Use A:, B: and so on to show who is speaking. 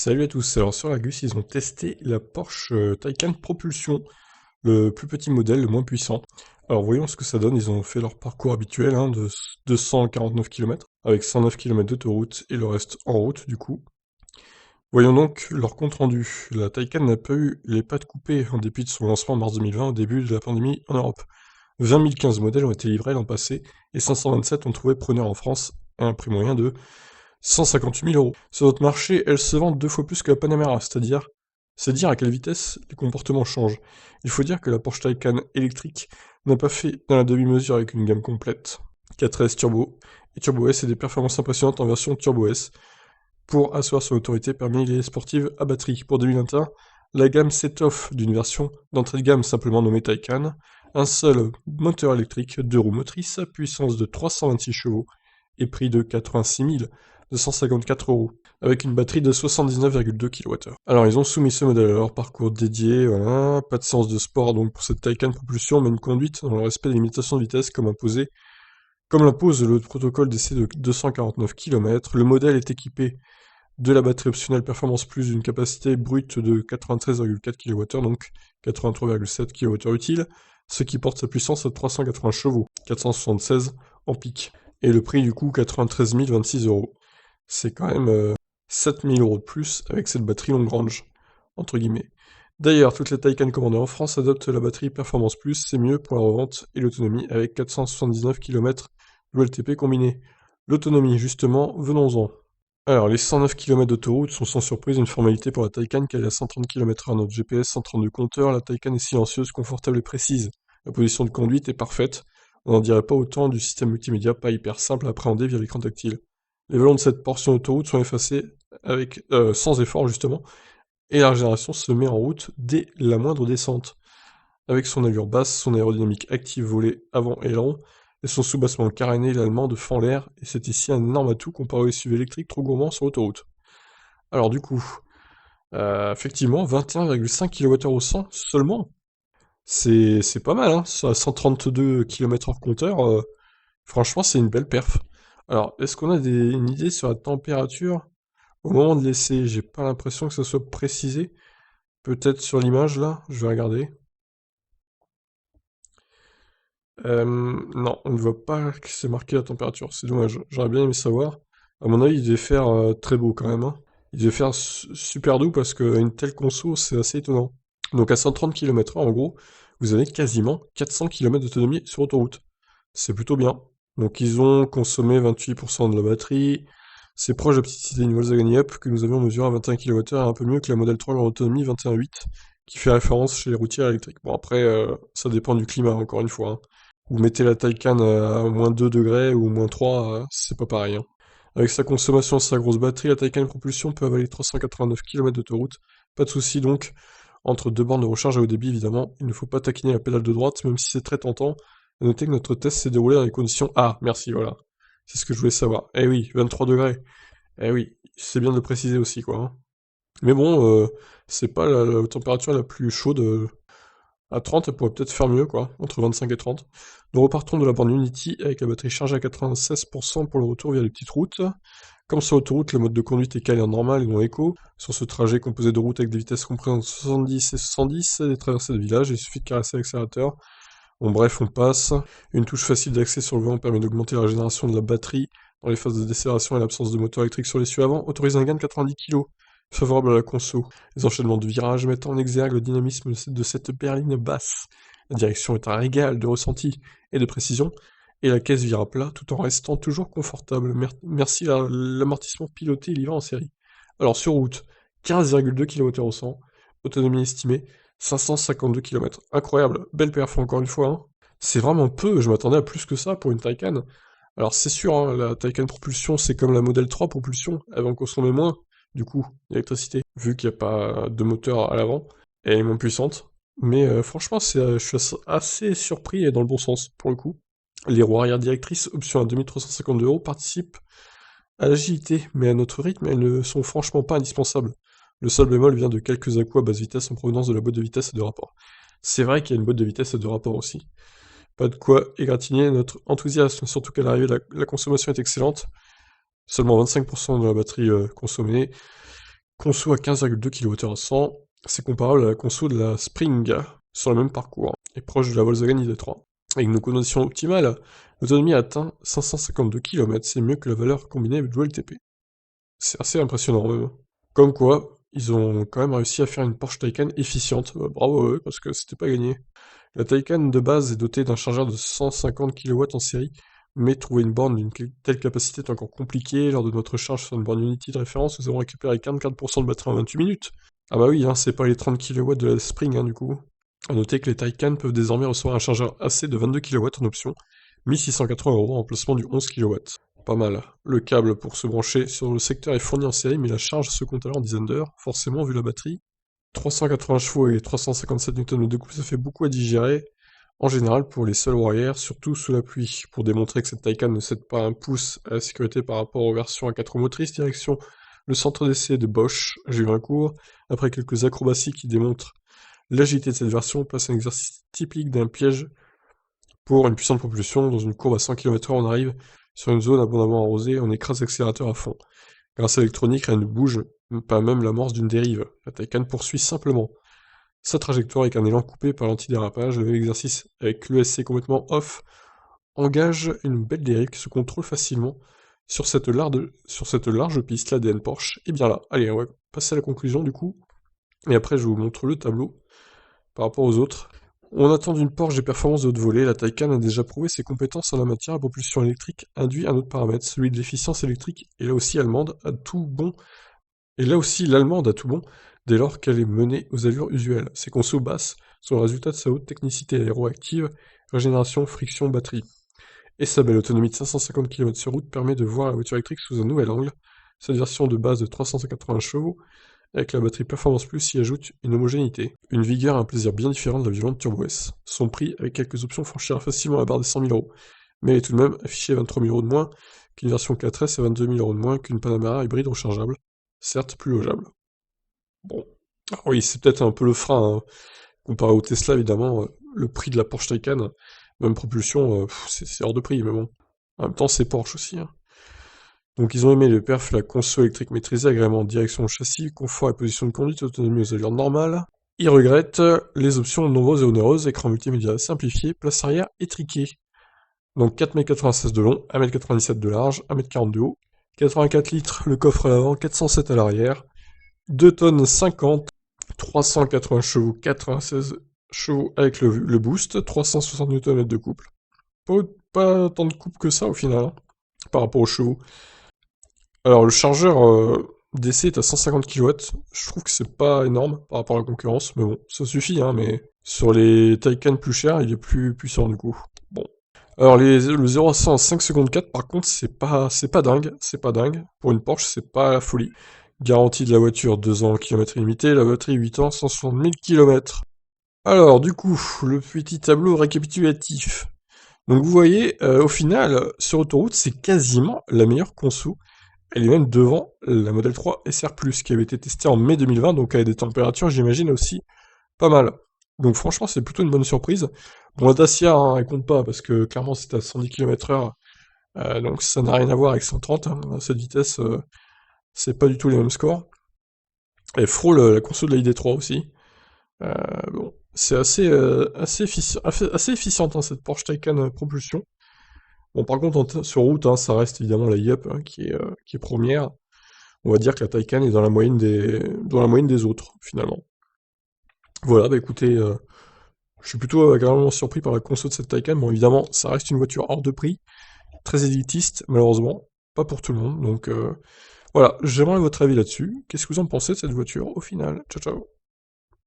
A: Salut à tous, alors sur l'Argus ils ont testé la Porsche Taycan Propulsion, le plus petit modèle, le moins puissant. Alors voyons ce que ça donne, ils ont fait leur parcours habituel de 249 km, avec 109 km d'autoroute et le reste en route du coup. Voyons donc leur compte rendu. La Taycan n'a pas eu les pattes coupées en dépit de son lancement en mars 2020 au début de la pandémie en Europe. 20 015 modèles ont été livrés l'an passé et 527 ont trouvé preneur en France à un prix moyen de 158 000 euros. Sur notre marché, elle se vend 2 fois plus que la Panamera, c'est dire à quelle vitesse les comportements changent. Il faut dire que la Porsche Taycan électrique n'a pas fait dans la demi-mesure avec une gamme complète, 4S Turbo et Turbo S et des performances impressionnantes en version Turbo S pour asseoir son autorité parmi les sportives à batterie. Pour 2021, la gamme s'étoffe d'une version d'entrée de gamme simplement nommée Taycan, un seul moteur électrique, 2 roues motrices, puissance de 326 chevaux et prix de 86 254 euros, avec une batterie de 79,2 kWh. Alors ils ont soumis ce modèle à leur parcours dédié, voilà, pas de séance de sport donc pour cette Taycan propulsion, mais une conduite dans le respect des limitations de vitesse comme l'impose le protocole d'essai de 249 km. Le modèle est équipé de la batterie optionnelle Performance Plus d'une capacité brute de 93,4 kWh, donc 83,7 kWh utile, ce qui porte sa puissance à 380 chevaux, 476 en pic. Et le prix du coup 93 026 euros. C'est quand même 7 000 euros de plus avec cette batterie longue range, entre guillemets. D'ailleurs, toutes les Taycan commandées en France adoptent la batterie Performance Plus, c'est mieux pour la revente et l'autonomie avec 479 km WLTP combiné. L'autonomie, justement, venons-en. Alors, les 109 km d'autoroute sont sans surprise une formalité pour la Taycan car elle est à 130 km/h. Notre GPS 132 compteurs, la Taycan est silencieuse, confortable et précise. La position de conduite est parfaite. On n'en dirait pas autant du système multimédia pas hyper simple à appréhender via l'écran tactile. Les volants de cette portion d'autoroute sont effacés sans effort justement, et la régénération se met en route dès la moindre descente. Avec son allure basse, son aérodynamique active volée avant et aileron, et son soubassement caréné, l'allemand de fend l'air, et c'est ici un énorme atout comparé aux SUV électriques trop gourmands sur l'autoroute. Alors du coup, effectivement, 21,5 kWh au 100 seulement, c'est pas mal, hein, à 132 km/h compteur, franchement c'est une belle perf. Alors, est-ce qu'on a une idée sur la température au moment de l'essai? J'ai pas l'impression que ça soit précisé. Peut-être sur l'image là, je vais regarder. Non, on ne voit pas que c'est marqué la température, c'est dommage. J'aurais bien aimé savoir. À mon avis, il devait faire très beau quand même, hein. Il devait faire super doux parce qu'une telle conso, c'est assez étonnant. Donc à 130 km/h, en gros, vous avez quasiment 400 km d'autonomie sur autoroute. C'est plutôt bien. Donc ils ont consommé 28% de la batterie. C'est proche de la petite idée Volkswagen Up que nous avions mesuré à 21 kWh et un peu mieux que la Model 3 en autonomie 21,8 qui fait référence chez les routiers électriques. Bon après, ça dépend du climat encore une fois, hein. Vous mettez la Taycan à moins 2 degrés ou moins 3, c'est pas pareil, hein. Avec sa consommation et sa grosse batterie, la Taycan Propulsion peut avaler 389 km d'autoroute. Pas de souci donc. Entre deux bornes de recharge à haut débit, évidemment, il ne faut pas taquiner la pédale de droite, même si c'est très tentant. À noter que notre test s'est déroulé dans les conditions... Ah, merci, voilà. C'est ce que je voulais savoir. Eh oui, 23 degrés. Eh oui, c'est bien de le préciser aussi, quoi, hein. Mais bon, c'est pas la température la plus chaude. À 30, elle pourrait peut-être faire mieux, quoi, entre 25 et 30. Nous repartons de la borne Unity avec la batterie chargée à 96% pour le retour via les petites routes. Comme sur l'autoroute, le mode de conduite est calé en normal et non éco. Sur ce trajet composé de routes avec des vitesses comprises entre 70 et 110, des traversées de village, il suffit de caresser l'accélérateur. Bon bref, on passe. Une touche facile d'accès sur le volant permet d'augmenter la régénération de la batterie dans les phases de décélération et l'absence de moteur électrique sur l'essieu avant autorise un gain de 90 kg, favorable à la conso. Les enchaînements de virages mettent en exergue le dynamisme de cette berline basse. La direction est un régal de ressenti et de précision, et la caisse vire à plat tout en restant toujours confortable. Merci à l'amortissement piloté, il y va en série. Alors sur route, 15,2 km au 100, autonomie estimée 552 km. Incroyable, belle perf encore une fois, hein. C'est vraiment peu, je m'attendais à plus que ça pour une Taycan. Alors c'est sûr, hein, la Taycan Propulsion, c'est comme la Model 3 Propulsion, elle va en consommer moins, du coup, d'électricité, vu qu'il n'y a pas de moteur à l'avant, et elle est moins puissante. Mais franchement, je suis assez surpris et dans le bon sens, pour le coup. Les roues arrière directrices, option à 2352 euros, participent à l'agilité, mais à notre rythme, elles ne sont franchement pas indispensables. Le seul bémol vient de quelques à-coups à basse vitesse en provenance de la boîte de vitesse et de rapport. C'est vrai qu'il y a une boîte de vitesse et de rapport aussi. Pas de quoi égratigner notre enthousiasme, surtout qu'à l'arrivée, la consommation est excellente. Seulement 25% de la batterie consommée, Conso à 15,2 kWh à 100, c'est comparable à la conso de la Spring sur le même parcours, et proche de la Volkswagen ID3. Avec nos conditions optimales, l'autonomie atteint 552 km, c'est mieux que la valeur combinée du WLTP. C'est assez impressionnant même. Comme quoi, ils ont quand même réussi à faire une Porsche Taycan efficiente. Bravo à eux, parce que c'était pas gagné. La Taycan de base est dotée d'un chargeur de 150 kW en série, mais trouver une borne d'une telle capacité est encore compliqué. Lors de notre charge sur une borne Unity de référence, nous avons récupéré 44% de batterie en 28 minutes. Ah bah oui, hein, c'est pas les 30 kW de la Spring, hein, du coup. A noter que les Taycan peuvent désormais recevoir un chargeur AC de 22 kW en option, 1680 € en remplacement du 11 kW. Pas mal. Le câble pour se brancher sur le secteur est fourni en série, mais la charge se compte alors en dizaines d'heures, forcément vu la batterie. 380 chevaux et 357 Nm de couple, ça fait beaucoup à digérer, en général pour les seuls warriors, surtout sous la pluie. Pour démontrer que cette Taycan ne cède pas un pouce à la sécurité par rapport aux versions à 4 roues motrices, direction le centre d'essai de Bosch, j'ai eu un cours. Après quelques acrobaties qui démontrent l'agilité de cette version, on passe un exercice typique d'un piège pour une puissante propulsion. Dans une courbe à 100 km/h, on arrive sur une zone abondamment arrosée, on écrase l'accélérateur à fond. Grâce à l'électronique, rien ne bouge, pas même l'amorce d'une dérive. La Taycan poursuit simplement sa trajectoire avec un élan coupé par l'antidérapage. Le même exercice avec l'ESC complètement off engage une belle dérive qui se contrôle facilement sur cette large piste. L'ADN Porsche est bien là. Allez, on va passer à la conclusion du coup. Et après, je vous montre le tableau par rapport aux autres. On attend d'une Porsche des performances de haute volée. La Taycan a déjà prouvé ses compétences en la matière. La propulsion électrique induit un autre paramètre, celui de l'efficience électrique, et là aussi allemande à tout bon. Et là aussi l'allemande a tout bon, dès lors qu'elle est menée aux allures usuelles. Ses consos basses sont le résultat de sa haute technicité aéroactive, régénération, friction, batterie. Et sa belle autonomie de 550 km sur route permet de voir la voiture électrique sous un nouvel angle. Cette version de base de 380 chevaux, avec la batterie Performance Plus, y ajoute une homogénéité, une vigueur et un plaisir bien différent de la violente Turbo S. Son prix, avec quelques options, franchira facilement la barre des 100 000 €, mais elle est tout de même affichée à 23 000 € de moins qu'une version 4S et 22 000 € de moins qu'une Panamera hybride rechargeable, certes plus logeable. Bon, alors oui, c'est peut-être un peu le frein, hein. Comparé au Tesla, évidemment, le prix de la Porsche Taycan, même propulsion, c'est hors de prix, mais bon. En même temps, c'est Porsche aussi, hein. Donc ils ont aimé le perf, la conso électrique maîtrisée, agrément direction au châssis, confort et position de conduite, autonomie aux allures normales. Ils regrettent les options nombreuses et onéreuses, écran multimédia simplifié, place arrière étriquée. Donc 4,96 m de long, 1,97 m de large, 1,40 m de haut, 84 litres le coffre à l'avant, 407 à l'arrière, 2 tonnes 50, 380 chevaux, 96 chevaux avec le boost, 360 Nm de couple. Pas tant de couple que ça au final, hein, par rapport aux chevaux. Alors le chargeur d'essai est à 150 kW, je trouve que c'est pas énorme par rapport à la concurrence, mais bon, ça suffit, hein, mais sur les Taycan plus chers, il est plus puissant du coup. Bon. Alors le 0 à 100 en 5 secondes 4, par contre, c'est pas dingue, c'est pas dingue. Pour une Porsche, c'est pas la folie. Garantie de la voiture, 2 ans, kilomètres illimité, la batterie 8 ans, 160 000 km. Alors du coup, le petit tableau récapitulatif. Donc vous voyez, au final, sur autoroute, c'est quasiment la meilleure conso. Elle est même devant la Model 3 SR+, qui avait été testée en mai 2020, donc avec des températures, j'imagine, aussi pas mal. Donc franchement, c'est plutôt une bonne surprise. Bon, la Dacia, hein, elle compte pas, parce que clairement, c'est à 110 km/h, donc ça n'a rien à voir avec 130, hein. À cette vitesse, c'est pas du tout les mêmes scores. Elle frôle la console de la ID3 aussi. Bon, c'est assez efficiente, hein, cette Porsche Taycan propulsion. Bon, par contre, sur route, hein, ça reste évidemment la Yup, hein, qui est première. On va dire que la Taycan est dans la moyenne des autres, finalement. Voilà, bah écoutez, je suis plutôt agréablement surpris par la conso de cette Taycan. Bon, évidemment, ça reste une voiture hors de prix, très élitiste, malheureusement, pas pour tout le monde. Donc voilà, j'aimerais votre avis là-dessus. Qu'est-ce que vous en pensez de cette voiture au final? Ciao ciao.